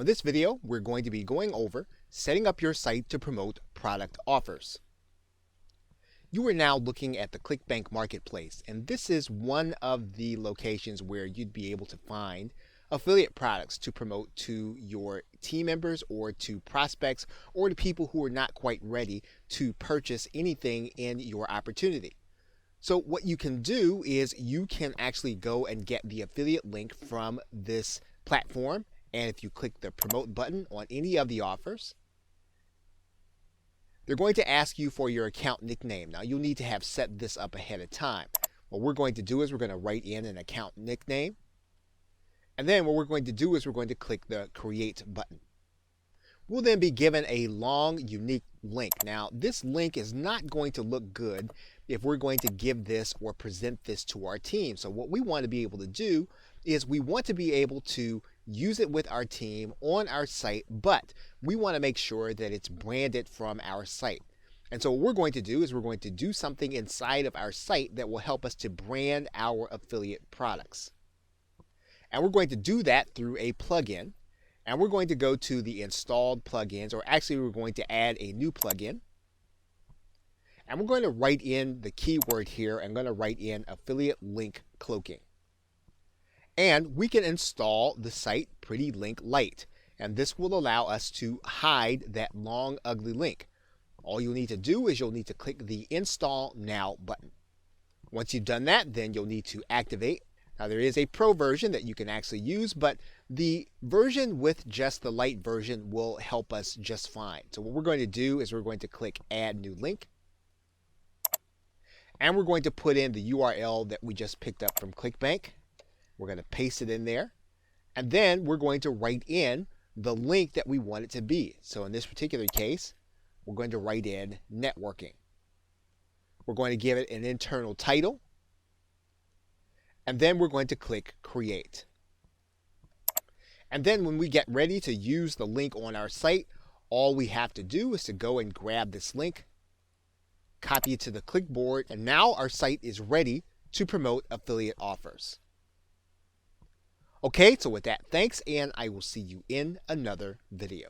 Now in this video, we're going to be going over setting up your site to promote product offers. You are now looking at the ClickBank Marketplace, and this is one of the locations where you'd be able to find affiliate products to promote to your team members or to prospects or to people who are not quite ready to purchase anything in your opportunity. So what you can do is you can actually go and get the affiliate link from this platform, and if you click the promote button on any of the offers, they're going to ask you for your account nickname. Now you'll need to have set this up ahead of time. What we're going to do is we're going to write in an account nickname, and then what we're going to do is we're going to click the create button. We'll then be given a long, unique link. Now, this link is not going to look good if we're going to give this or present this to our team. So what we want to be able to do is we want to be able to use it with our team on our site, but we want to make sure that it's branded from our site. And so what we're going to do is we're going to do something inside of our site that will help us to brand our affiliate products. And we're going to do that through a plugin. And we're going to go to the installed plugins, or actually we're going to add a new plugin. And we're going to write in the keyword here. I'm going to write in affiliate link cloaking. And we can install the site Pretty Link Lite. And this will allow us to hide that long, ugly link. All you'll need to do is you'll need to click the Install Now button. Once you've done that, then you'll need to activate. Now there is a pro version that you can actually use, but the version with just the light version will help us just fine. So what we're going to do is we're going to click Add New Link. And we're going to put in the URL that we just picked up from ClickBank. We're going to paste it in there. And then we're going to write in the link that we want it to be. So in this particular case, we're going to write in networking. We're going to give it an internal title. And then we're going to click create. And then when we get ready to use the link on our site, all we have to do is to go and grab this link, copy it to the clipboard, and now our site is ready to promote affiliate offers. Okay, so with that, thanks, and I will see you in another video.